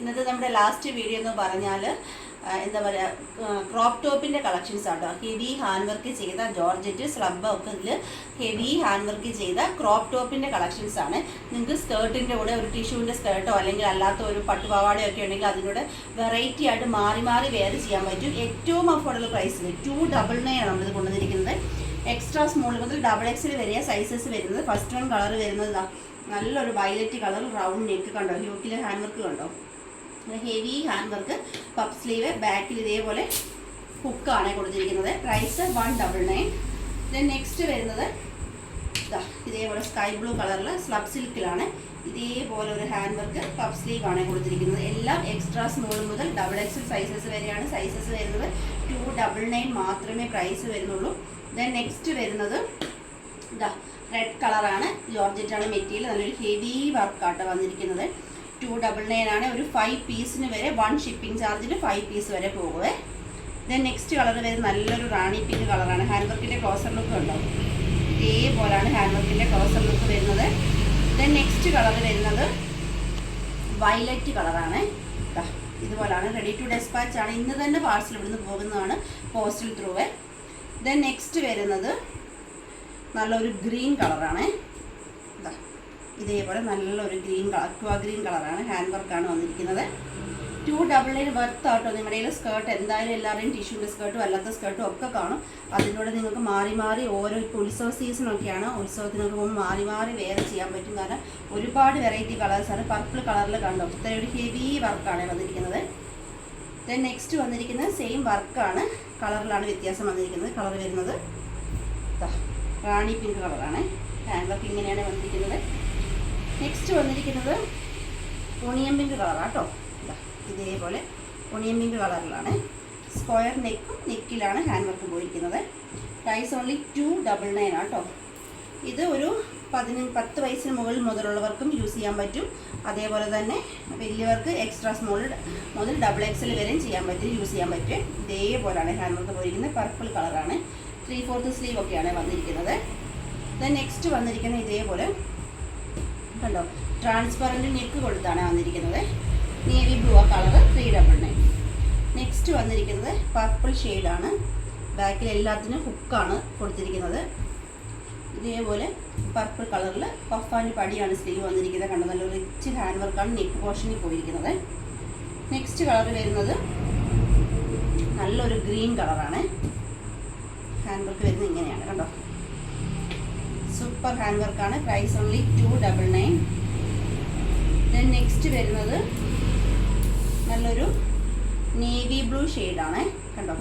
ഇന്നത്തെ നമ്മുടെ last video എന്ന് പറഞ്ഞാൽ എന്താ പറയുക, ക്രോപ്പ് ടോപ്പിൻ്റെ കളക്ഷൻസ് ആട്ടോ. ഹെവി ഹാൻഡ് വർക്ക് ചെയ്ത ജോർജറ്റ് സ്ലബ് ഒക്കെ ഇതിൽ ഹെവി ഹാൻഡ് വർക്ക് ചെയ്ത ക്രോപ്പ് ടോപ്പിൻ്റെ കളക്ഷൻസ് ആണ്. നിങ്ങൾക്ക് സ്കേർട്ടിൻ്റെ കൂടെ ഒരു ടിഷ്യൂവിൻ്റെ സ്കേർട്ടോ അല്ലെങ്കിൽ അല്ലാത്ത ഒരു പട്ടുപാവാടയോ ഒക്കെ ഉണ്ടെങ്കിൽ അതിനോട് വെറൈറ്റി ആയിട്ട് മാറി മാറി വെയർ ചെയ്യാൻ പറ്റും. ഏറ്റവും അഫോർഡബിൾ പ്രൈസിൽ 299 ആണ് നമ്മളിത് കൊണ്ടുവന്നിരിക്കുന്നത്. എക്സ്ട്രാ സ്മോൾ മുതൽ XXL വരെയ സൈസസ് വരുന്നത്. ഫസ്റ്റ് വൺ കളർ വരുന്നത് നല്ലൊരു വയലറ്റ് കളർ റൗണ്ട് നെക്ക് കണ്ടോ, യോക്കിലെ ഹാൻഡ് വർക്ക് കണ്ടോ, heavy hand work, puff sleeve, ബാക്കിൽ ഇതേപോലെ ഹുക്കാണ് കൊടുത്തിരിക്കുന്നത്. പ്രൈസ് 199. ദെൻ നെക്സ്റ്റ് വരുന്നത് ഇതേപോലെ സ്കൈ ബ്ലൂ കളറിൽ സ്ലബ് സിൽക്കിലാണ്. ഇതേപോലെ ഒരു ഹാൻഡ് വർക്ക് പഫ് സ്ലീവ് ആണ് കൊടുത്തിരിക്കുന്നത്. എല്ലാം എക്സ്ട്രാ സ്മോൾ മുതൽ XXL സൈസസ് വരെയാണ് സൈസസ് വരുന്നത്. 299 മാത്രമേ പ്രൈസ് വരുന്നുള്ളൂ. ദെൻ നെക്സ്റ്റ് വരുന്നത് റെഡ് കളറാണ്, ജോർജറ്റാണ് മെറ്റീരിയൽ, നല്ലൊരു ഹെവി വർക്കാട്ടോ വന്നിരിക്കുന്നത്. 299 ആണ്. ഒരു 5 പീസിന് വരെ 1 ഷിപ്പിംഗ് ചാർജിന് 5 പീസ് വരെ പോകുവേ. ദെൻ നെക്സ്റ്റ് കളർ വരുന്നത് നല്ലൊരു റാണി പിങ്ക് കളറാണ്. ഹാൻഡ് വർക്കിൻ്റെ ക്ലോസർ ലുക്ക് ഉണ്ടോ, ഇതേപോലെയാണ് ഹാൻഡ് വർക്കിൻ്റെ ക്ലോസർ ലുക്ക് വരുന്നത്. ദെൻ നെക്സ്റ്റ് കളർ വരുന്നത് വയലറ്റ് കളറാണ്. ഇതുപോലാണ്, റെഡി ടു ഡെസ്പാച്ച് ആണ്. ഇന്ന് തന്നെ പാർസൽ ഇവിടുന്ന് പോകുന്നതാണ്, പോസ്റ്റൽ ത്രൂവേ. ദെൻ നെക്സ്റ്റ് വരുന്നത് നല്ലൊരു ഗ്രീൻ കളറാണ്. ഇതേപോലെ നല്ലൊരു ഗ്രീൻ കളർ, അക്വാ ഗ്രീൻ കളറാണ്. ഹാൻഡ് വർക്കാണ് വന്നിരിക്കുന്നത്. 299 വർത്ത് ആട്ടോ. നിങ്ങളുടെ കയ്യിൽ സ്കേർട്ട് എന്തായാലും എല്ലാവരുടെയും ടിഷ്യൂൻ്റെ സ്കേർട്ടും അല്ലാത്ത സ്കേർട്ടും ഒക്കെ കാണും. അതിലൂടെ നിങ്ങൾക്ക് മാറി മാറി ഓരോ ഉത്സവ സീസണൊക്കെയാണ്, ഉത്സവത്തിനൊക്കെ പോകുമ്പോൾ മാറി മാറി വേറെ ചെയ്യാൻ പറ്റും. കാരണം ഒരുപാട് വെറൈറ്റി കളേഴ്സാണ്. പർപ്പിൾ കളറിൽ കണ്ടോ, ഇത്ര ഒരു ഹെവി വർക്കാണ് വന്നിരിക്കുന്നത്. ദെൻ നെക്സ്റ്റ് വന്നിരിക്കുന്നത് സെയിം വർക്കാണ്, കളറിലാണ് വ്യത്യാസം വന്നിരിക്കുന്നത്. കളർ വരുന്നത് റാണി പിങ്ക് കളറാണ്. ഹാൻഡ് വർക്ക് ഇങ്ങനെയാണ് വന്നിരിക്കുന്നത്. നെക്സ്റ്റ് വന്നിരിക്കുന്നത് ഒണിയൻ പിങ്ക് കളറാണ് കേട്ടോ. ഇതേപോലെ ഒണിയൻ പിങ്ക് കളറിലാണ്. സ്ക്വയർ നെക്കും നെക്കിലാണ് ഹാൻഡ് വർക്ക് പോയിരിക്കുന്നത്. പ്രൈസ് ഓൺലി 299 ആണ് കേട്ടോ. ഇത് ഒരു 10 വയസ്സിന് മുകളിൽ മുതലുള്ളവർക്കും യൂസ് ചെയ്യാൻ പറ്റും. അതേപോലെ തന്നെ വലിയവർക്ക് എക്സ്ട്രാ സ്മോൾ മുതൽ XXL വരെയും ചെയ്യാൻ പറ്റും, യൂസ് ചെയ്യാൻ പറ്റും. ഇതേപോലെയാണ് ഹാൻഡ് വർക്ക് പോയിരിക്കുന്നത്. പർപ്പിൾ കളറാണ്. 3/4 സ്ലീവ് ഒക്കെയാണ് വന്നിരിക്കുന്നത്. ദെൻ നെക്സ്റ്റ് വന്നിരിക്കുന്നത് ഇതേപോലെ കണ്ടോ, ട്രാൻസ്പെറൻറ്റ് നെക്ക് കൊടുത്താണ് വന്നിരിക്കുന്നത്. നേവി ബ്ലൂ ആ കളർ 399. നെക്സ്റ്റ് വന്നിരിക്കുന്നത് പർപ്പിൾ ഷെയ്ഡാണ്. ബാക്കിൽ എല്ലാത്തിനും ഹുക്കാണ് കൊടുത്തിരിക്കുന്നത്. ഇതേപോലെ പർപ്പിൾ കളറിൽ പഫ് ആൻഡ് പടിയാണ് സ്ലീവ് വന്നിരിക്കുന്നത്. കണ്ടോ, നല്ല റിച്ച് ഹാൻഡ് വർക്കാണ് നെക്ക് പോർഷനിൽ പോയിരിക്കുന്നത്. നെക്സ്റ്റ് കളർ വരുന്നത് നല്ലൊരു ഗ്രീൻ കളറാണ്. ഹാൻഡ് വർക്ക് വരുന്നത് ഇങ്ങനെയാണ് കണ്ടോ, സൂപ്പർ ഹാൻഡ് വർക്കാണ്. Price only 299. ദെൻ നെക്സ്റ്റ് വരുന്നത് നല്ലൊരു നേവി ബ്ലൂ ഷെയ്ഡാണ് കണ്ടോ,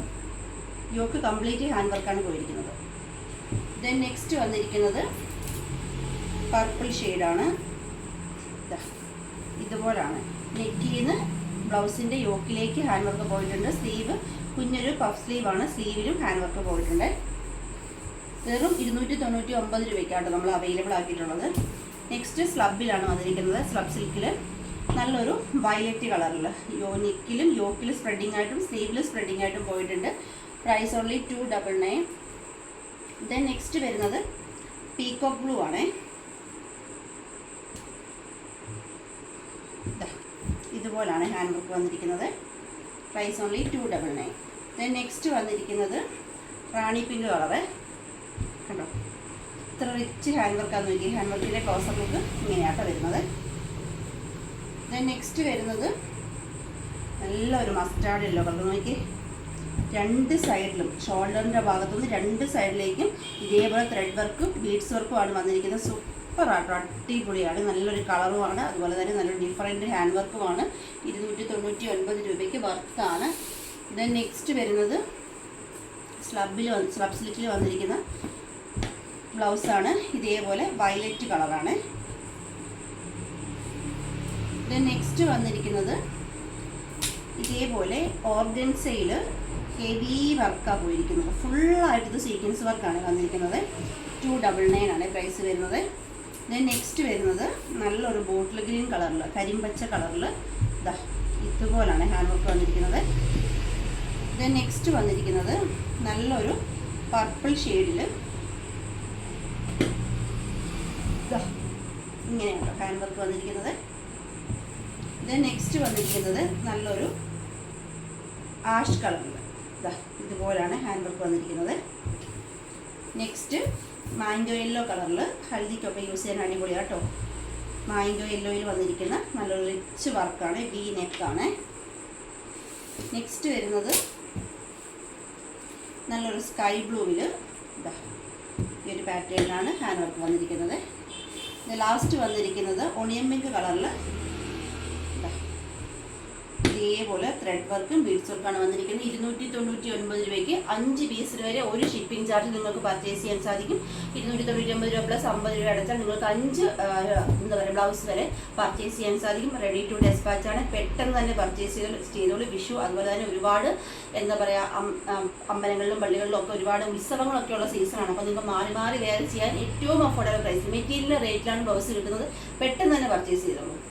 യോക്ക് കംപ്ലീറ്റ് ഹാൻഡ് വർക്കാണ് പോയിരിക്കുന്നത്. ദെൻ നെക്സ്റ്റ് വന്നിരിക്കുന്നത് പർപ്പിൾ ഷെയ്ഡാണ്. ഇതുപോലാണ് നെക്കിൽ നിന്ന് ബ്ലൗസിൻ്റെ യോക്കിലേക്ക് ഹാൻഡ് വർക്ക് പോയിട്ടുണ്ട്. സ്ലീവ് കുഞ്ഞൊരു പഫ് സ്ലീവാണ്, സ്ലീവിലും ഹാൻഡ് വർക്ക് പോയിട്ടുണ്ട്. വെറും 299 രൂപയ്ക്കാണ് നമ്മൾ അവൈലബിൾ ആക്കിയിട്ടുള്ളത്. നെക്സ്റ്റ് സ്ലബിലാണ് വന്നിരിക്കുന്നത്. സ്ലബ് സിൽക്കിൽ നല്ലൊരു വയലറ്റ് കളറിൽ നെക്കിലും യോക്കിലും സ്പ്രെഡിങ് ആയിട്ടും സ്ലീവിലും സ്പ്രെഡിങ് ആയിട്ടും പോയിട്ടുണ്ട്. Price only 299. ദെൻ നെക്സ്റ്റ് വരുന്നത് പീകോക്ക് ബ്ലൂ ആണ്. ഇതുപോലാണ് ഹാൻഡ് വർക്ക് വന്നിരിക്കുന്നത്. Price only 299. ദെൻ നെക്സ്റ്റ് വന്നിരിക്കുന്നത് റാണി പിങ്ക് കളറ് കണ്ടോ, ഇത്ര റിച്ച് ഹാൻഡ് വർക്കാന്ന് നോക്കി. ഹാൻഡ് വർക്കിൻ്റെ ക്ലോസർ ലുക്ക് ഇങ്ങനെയാട്ടോ വരുന്നത്. ദെൻ നെക്സ്റ്റ് വരുന്നത് നല്ലൊരു മസ്റ്റാർഡ് യെല്ലോ കളർ നോക്കി. രണ്ട് സൈഡിലും ഷോൾഡറിൻ്റെ ഭാഗത്തുനിന്ന് രണ്ട് സൈഡിലേക്കും ഇതേപോലെ ത്രെഡ് വർക്കും ബീഡ്സ് വർക്കും ആണ് വന്നിരിക്കുന്നത്. സൂപ്പറാട്ടോ, അടിപൊളിയാണ്. നല്ലൊരു കളറുമാണ്, അതുപോലെ തന്നെ നല്ലൊരു ഡിഫറൻറ്റ് ഹാൻഡ് വർക്കുമാണ്. 299 രൂപയ്ക്ക് വർത്താണ്. ദെൻ നെക്സ്റ്റ് വരുന്നത് സ്ലബ് സിൽക്കിൽ വന്നിരിക്കുന്ന ബ്ലൗസാണ്. ഇതേപോലെ വയലറ്റ് കളറാണ്. ദെൻ നെക്സ്റ്റ് വന്നിരിക്കുന്നത് ഇതേപോലെ ഓർഗൻസയിൽ ഹെവി വർക്കാണ് പോയിരിക്കുന്നത്. ഫുള്ളായിട്ട് ഇത് സീക്വൻസ് വർക്കാണ് വന്നിരിക്കുന്നത്. 299 ആണ് പ്രൈസ് വരുന്നത്. ദെൻ നെക്സ്റ്റ് വരുന്നത് നല്ലൊരു ബോട്ടിൽ ഗ്രീൻ കളറിൽ, കരിമ്പച്ച കളറിൽ ഇതുപോലാണ് ഹാൻഡ് വർക്ക് വന്നിരിക്കുന്നത്. ദെൻ നെക്സ്റ്റ് വന്നിരിക്കുന്നത് നല്ലൊരു പർപ്പിൾ ഷെയ്ഡിൽ ഇങ്ങനെയാണ് ഹാൻഡ് വർക്ക് വന്നിരിക്കുന്നത്. ഇത് നെക്സ്റ്റ് വന്നിരിക്കുന്നത് നല്ലൊരു ആഷ് കളറിൽ ഇതുപോലാണ് ഹാൻഡ് വർക്ക് വന്നിരിക്കുന്നത്. നെക്സ്റ്റ് മാംഗോ യെല്ലോ കളറിൽ ഹൽദിക്കൊക്കെ യൂസ് ചെയ്യാൻ അടിപൊളിയാണ് കേട്ടോ. മാംഗോ യെല്ലോയിൽ വന്നിരിക്കുന്ന നല്ലൊരു റിച്ച് വർക്കാണ്, വി നെക്കാണ്. നെക്സ്റ്റ് വരുന്നത് നല്ലൊരു സ്കൈ ബ്ലൂവിൽ ഈ ഒരു പാറ്റേണിലാണ് ഹാൻഡ് വർക്ക് വന്നിരിക്കുന്നത്. ലാസ്റ്റ് വന്നിരിക്കുന്നത് ഒണിയൻ പിങ്ക് കളറിൽ ഇതേപോലെ ത്രെഡ് വർക്കും ബീഡ്സ് വർക്കാണ് വന്നിരിക്കുന്നത്. 299 രൂപയ്ക്ക് 5 പീസിൽ വരെ ഒരു ഷിപ്പിംഗ് ചാർജ് നിങ്ങൾക്ക് പർച്ചേസ് ചെയ്യാൻ സാധിക്കും. 299 രൂപ പ്ലസ് 50 രൂപ അടച്ചാൽ നിങ്ങൾക്ക് 5 എന്താ പറയുക ബ്ലൗസ് വരെ പർച്ചേസ് ചെയ്യാൻ സാധിക്കും. റെഡി ടു ഡെസ്പാച്ച് ആണ്. പെട്ടെന്ന് തന്നെ പർച്ചേസ് ചെയ്തോളൂ. വിഷു അതുപോലെ തന്നെ ഒരുപാട് എന്താ പറയുക അമ്പലങ്ങളിലും പള്ളികളിലും ഒക്കെ ഒരുപാട് ഉത്സവങ്ങളൊക്കെ ഉള്ള സീസണാണ്. അപ്പോൾ നിങ്ങൾക്ക് മാറി മാറി വേറെ ചെയ്യാൻ ഏറ്റവും അഫോർഡബിൾ പ്രൈസ് മെറ്റീരിയൽ റേറ്റിലാണ് ബ്ലൗസ് കിട്ടുന്നത്. പെട്ടെന്ന് തന്നെ പർച്ചേസ് ചെയ്തോളൂ.